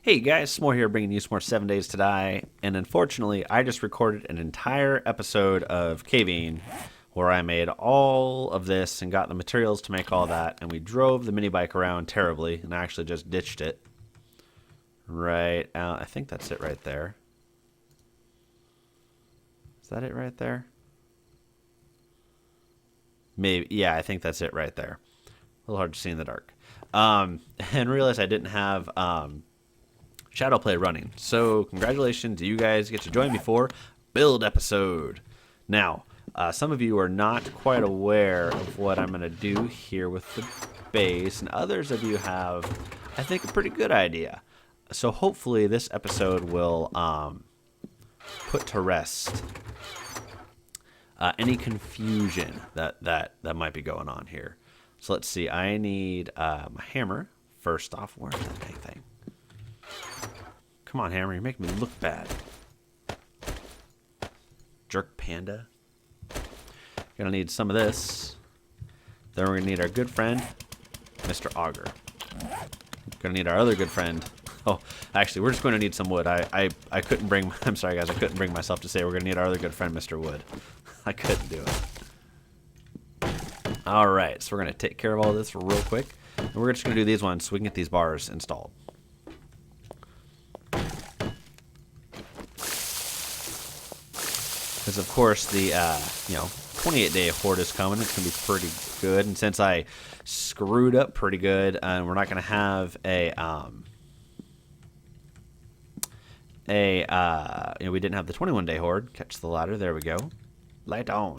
Hey guys, S'more here bringing you some more 7 Days to Die, and unfortunately I just recorded an entire episode of Caving where I made all of this and got the materials to make all that, and we drove the mini bike around terribly, and I actually just ditched it. Right out, I think that's it right there. Is that it right there? Maybe, yeah, I think that's it right there. A little hard to see in the dark. And realized I didn't have Shadowplay running. So congratulations, you guys get to join me for build episode. Now, some of you are not quite aware of what I'm going to do here with the base, and others of you have, I think, a pretty good idea. So hopefully this episode will put to rest any confusion that might be going on here. So let's see. I need my hammer first off. Where's that dang thing? Come on, hammer. You're making me look bad. Jerk panda. Gonna need some of this. Then we're gonna need our good friend, Mr. Auger. Gonna need our other good friend. Oh, actually, we're just going to need some wood. I couldn't bring. I'm sorry, guys. I couldn't bring myself to say we're gonna need our other good friend, Mr. Wood. I couldn't do it. All right, so we're gonna take care of all this real quick, and we're just gonna do these ones so we can get these bars installed. Because of course the 28-day horde is coming. It's gonna be pretty good, and since I screwed up pretty good, and we're not gonna have we didn't have the 21-day horde. Catch the ladder. There we go. Light on.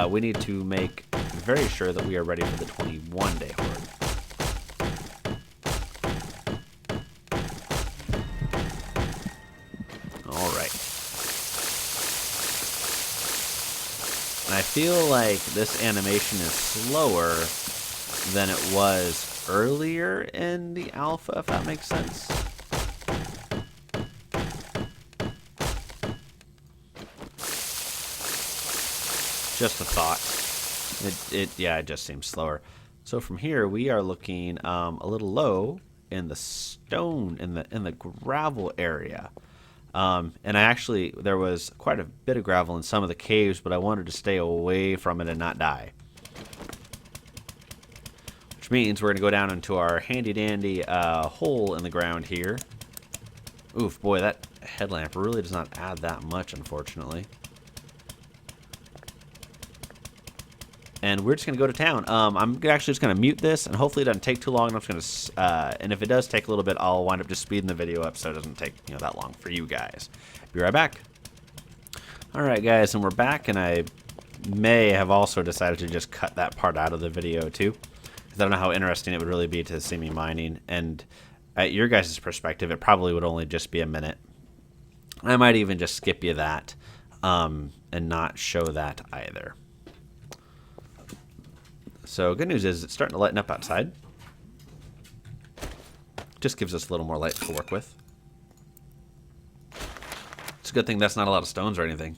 We need to make very sure that we are ready for the 21-day horde. All right. And I feel like this animation is slower than it was earlier in the alpha, if that makes sense. Just a thought. It just seems slower. So from here we are looking a little low in the stone in the gravel area. And there was quite a bit of gravel in some of the caves, but I wanted to stay away from it and not die. Which means we're going to go down into our handy-dandy hole in the ground here. Oof, boy, that headlamp really does not add that much, unfortunately. And we're just going to go to town. I'm actually just going to mute this, and hopefully it doesn't take too long. I'm just going to, and if it does take a little bit, I'll wind up just speeding the video up so it doesn't take that long for you guys. Be right back. All right, guys, and we're back, and I may have also decided to just cut that part out of the video too, because I don't know how interesting it would really be to see me mining. And at your guys' perspective, it probably would only just be a minute. I might even just skip you that, and not show that either. So good news is it's starting to lighten up outside. Just gives us a little more light to work with. It's a good thing that's not a lot of stones or anything.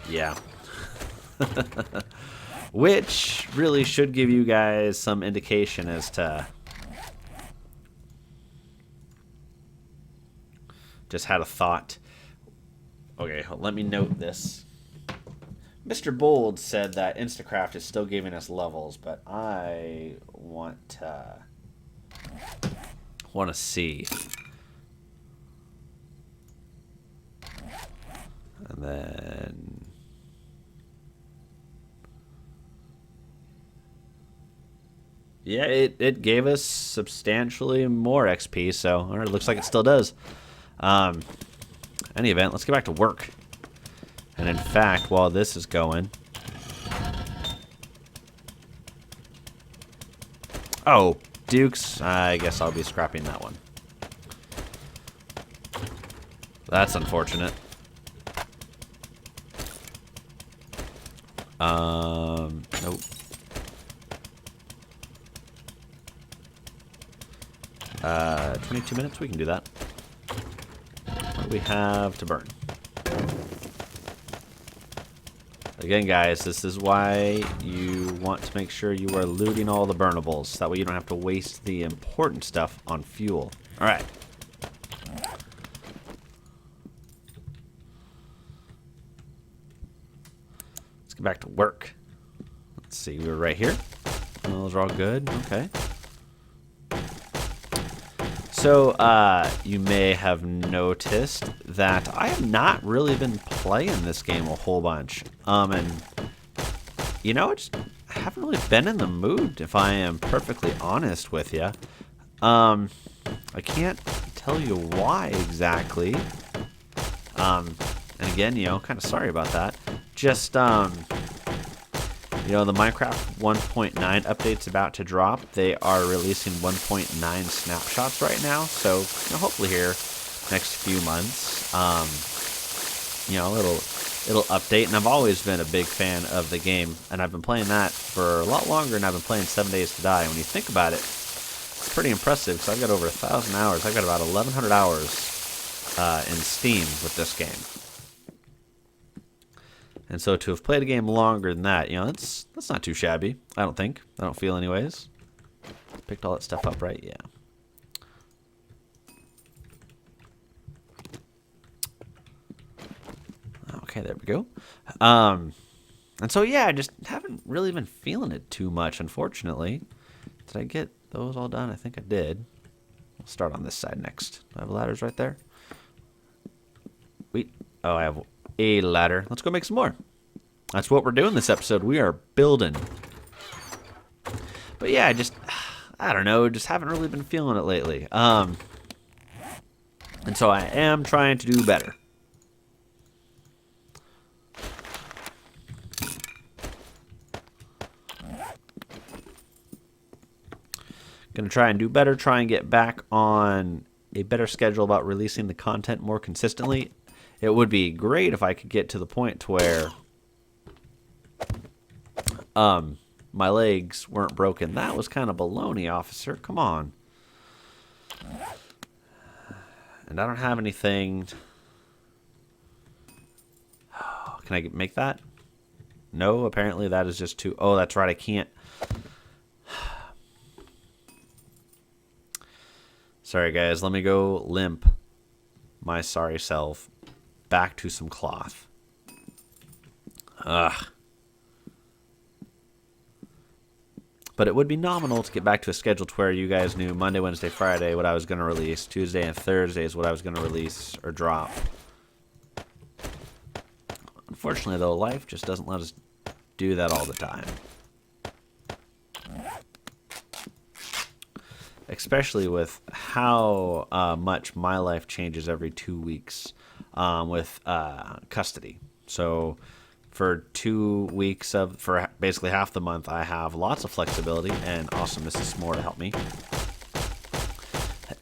Yeah. Which really should give you guys some indication as to just had a thought. Okay, let me note this. Mr. Bold said that Instacraft is still giving us levels, but I want to see. And then yeah, it gave us substantially more XP, so all right, it looks like it still does. Any event, let's get back to work. And in fact, while this is going... Oh, Dukes. I guess I'll be scrapping that one. That's unfortunate. Nope. 22 minutes, we can do that. What do we have to burn? Again, guys, this is why you want to make sure you are looting all the burnables. That way you don't have to waste the important stuff on fuel. All right. Let's get back to work. Let's see, we were right here. Those are all good. Okay. So, you may have noticed that I have not really been playing this game a whole bunch. And, you know, I haven't really been in the mood, if I am perfectly honest with you. I can't tell you why exactly. And again, you know, kind of sorry about that. Just, you know, the Minecraft 1.9 update's about to drop. They are releasing 1.9 snapshots right now. So, you know, hopefully here next few months, you know, it'll update. And I've always been a big fan of the game, and I've been playing that for a lot longer than I've been playing 7 Days to Die. When you think about it, it's pretty impressive because I've got over 1,000 hours. I've got about 1,100 hours in Steam with this game. And so to have played a game longer than that, you know, that's not too shabby, I don't think. I don't feel anyways. Picked all that stuff up, right? Yeah. Okay, there we go. And so, yeah, I just haven't really been feeling it too much, unfortunately. Did I get those all done? I think I did. We'll start on this side next. Do I have ladders right there? Wait. Oh, I have a ladder. Let's go make some more. That's what we're doing this episode. We are building. But yeah, I don't know, just haven't really been feeling it lately. And so I am trying to do better. Gonna try and do better, try and get back on a better schedule about releasing the content more consistently. It would be great if I could get to the point to where my legs weren't broken. That was kind of baloney, officer. Come on. And I don't have anything. Can I make that? No, apparently that is just too... Oh, that's right, I can't. Sorry, guys. Let me go limp my sorry self back to some cloth. Ugh. But it would be nominal to get back to a schedule to where you guys knew Monday, Wednesday, Friday what I was going to release. Tuesday and Thursday is what I was going to release or drop. Unfortunately, though, life just doesn't let us do that all the time. Especially with how much my life changes every 2 weeks with custody. So for 2 weeks for basically half the month, I have lots of flexibility and awesome Mrs. S'more to help me.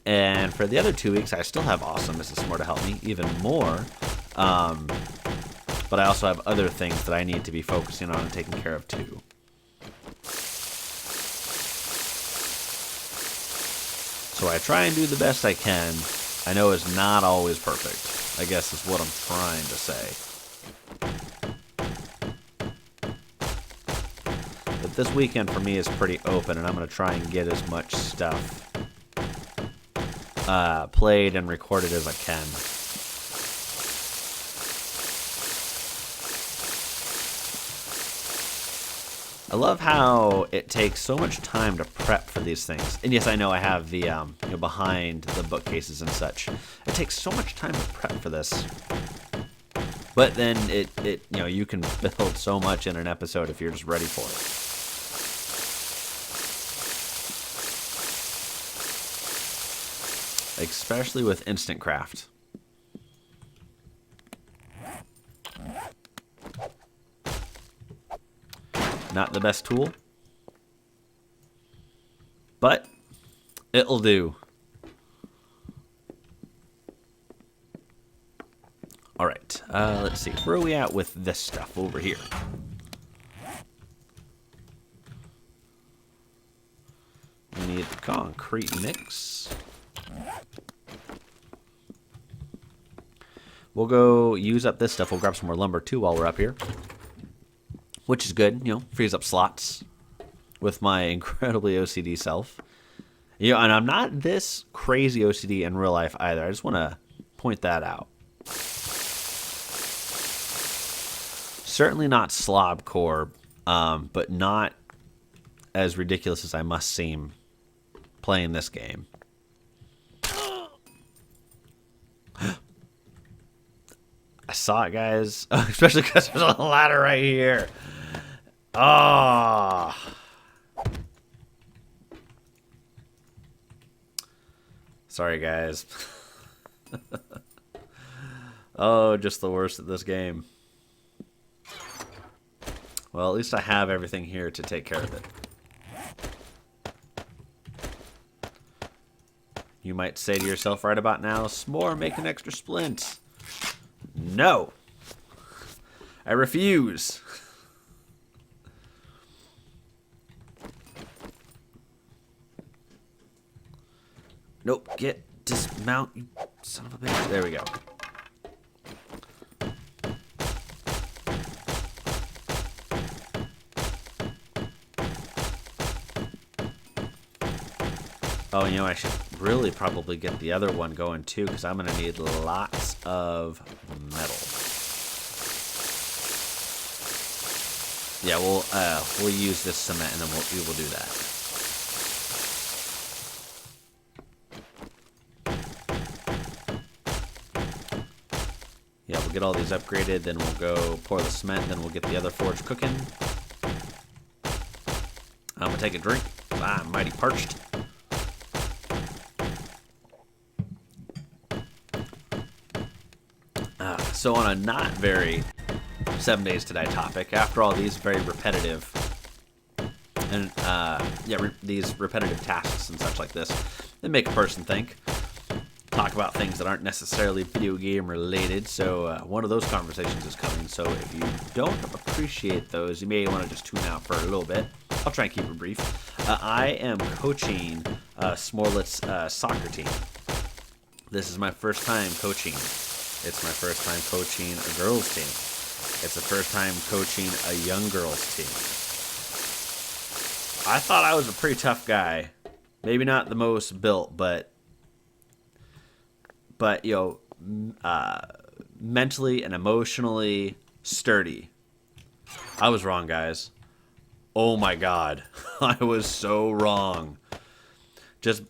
And for the other 2 weeks, I still have awesome Mrs. S'more to help me even more. But I also have other things that I need to be focusing on and taking care of too. So I try and do the best I can. I know it's not always perfect, I guess is what I'm trying to say. But this weekend for me is pretty open, and I'm going to try and get as much stuff played and recorded as I can. I love how it takes so much time to prep for these things. And yes, I know I have the behind the bookcases and such. It takes so much time to prep for this. But then you can build so much in an episode if you're just ready for it. Especially with Instant Craft. Not the best tool, but it'll do. All right, let's see. Where are we at with this stuff over here? We need the concrete mix. We'll go use up this stuff. We'll grab some more lumber too while we're up here. which is good. You know, frees up slots with my incredibly OCD self. You know, and I'm not this crazy OCD in real life either. I just want to point that out. Certainly not slobcore, but not as ridiculous as I must seem playing this game. I saw it, guys. Especially because there's a ladder right here. Oh. Sorry, guys. Oh, just the worst at this game. Well, at least I have everything here to take care of it. You might say to yourself right about now, S'more, make an extra splint. No. I refuse. Nope, dismount, you son of a bitch. There we go. Oh, you know, I should really probably get the other one going too, because I'm going to need lots of metal. Yeah, we'll use this cement, and then we will do that. Yeah, we'll get all these upgraded, then we'll go pour the cement, then we'll get the other forge cooking. I'm going to take a drink. I'm mighty parched. So on a not very 7 Days to Die topic, after all these very repetitive and these repetitive tasks and such like this, they make a person think. Talk about things that aren't necessarily video game related. So one of those conversations is coming. So if you don't appreciate those, you may want to just tune out for a little bit. I'll try and keep it brief. I am coaching S'morelet's soccer team. This is my first time coaching. It's my first time coaching a girls' team. It's the first time coaching a young girls' team. I thought I was a pretty tough guy. Maybe not the most built, but you know, mentally and emotionally sturdy. I was wrong, guys. Oh my God. I was so wrong. Just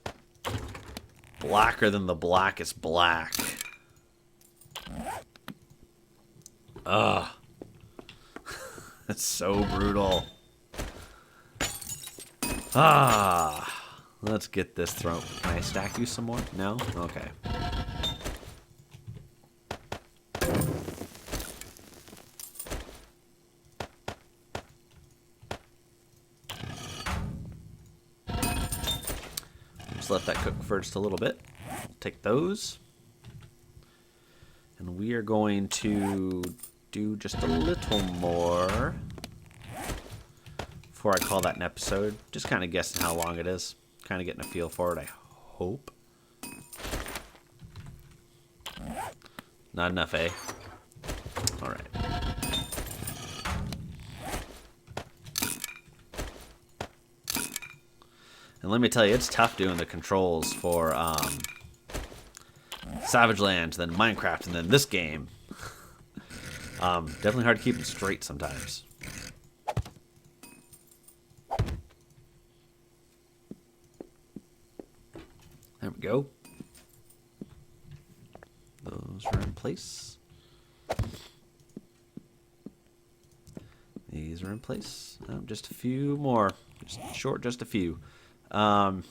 blacker than the blackest black. Ugh. That's so brutal. Let's get this thrown. Can I stack you some more? No? Okay. Just let that cook for just a little bit. We'll take those. And we are going to do just a little more before I call that an episode. Just kind of guessing how long it is. Kind of getting a feel for it, I hope. Not enough, eh? Alright. And let me tell you, it's tough doing the controls for Savage Lands, then Minecraft, and then this game. Definitely hard to keep them straight sometimes. There we go. Those are in place. These are in place. Just a few more. Just a few. Let's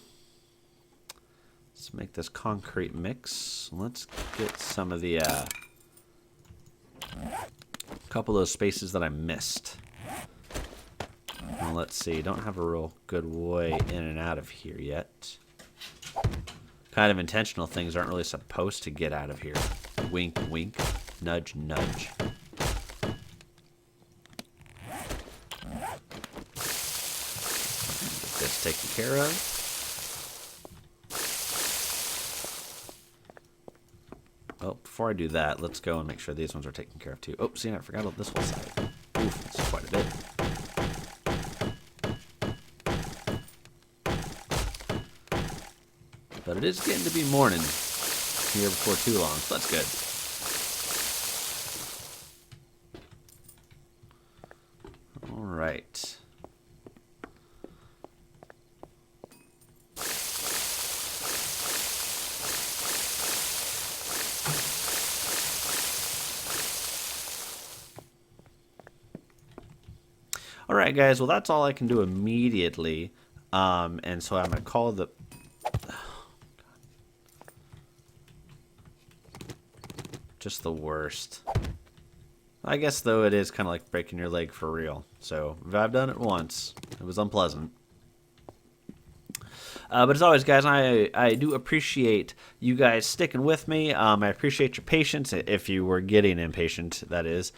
make this concrete mix. Let's get some of the couple of those spaces that I missed. Well, let's see. Don't have a real good way in and out of here yet. Kind of intentional things aren't really supposed to get out of here. Wink, wink. Nudge, nudge. Get this taken care of. Oh, before I do that, let's go and make sure these ones are taken care of too. Oh, see, I forgot about this whole side. Oof, that's quite a bit. it is getting to be morning here before too long, so that's good. All right. All right, guys. Well, that's all I can do immediately. And so I'm gonna call the. Just the worst. I guess though it is kind of like breaking your leg for real. So if I've done it once, it was unpleasant. But as always, guys, I do appreciate you guys sticking with me. I appreciate your patience, if you were getting impatient, that is.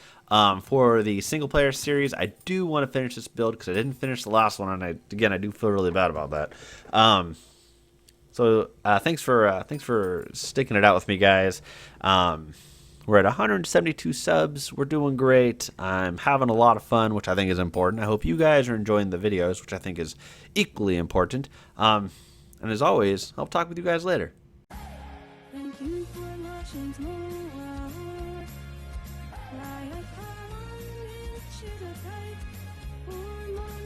For the single-player series, I do want to finish this build because I didn't finish the last one, and I do feel really bad about that. So thanks for sticking it out with me, guys. We're at 172 subs. We're doing great. I'm having a lot of fun, which I think is important. I hope you guys are enjoying the videos, which I think is equally important. And as always, I'll talk with you guys later. Thank you for watching more.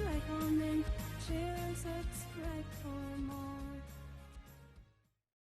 Like, comment, share, subscribe for more.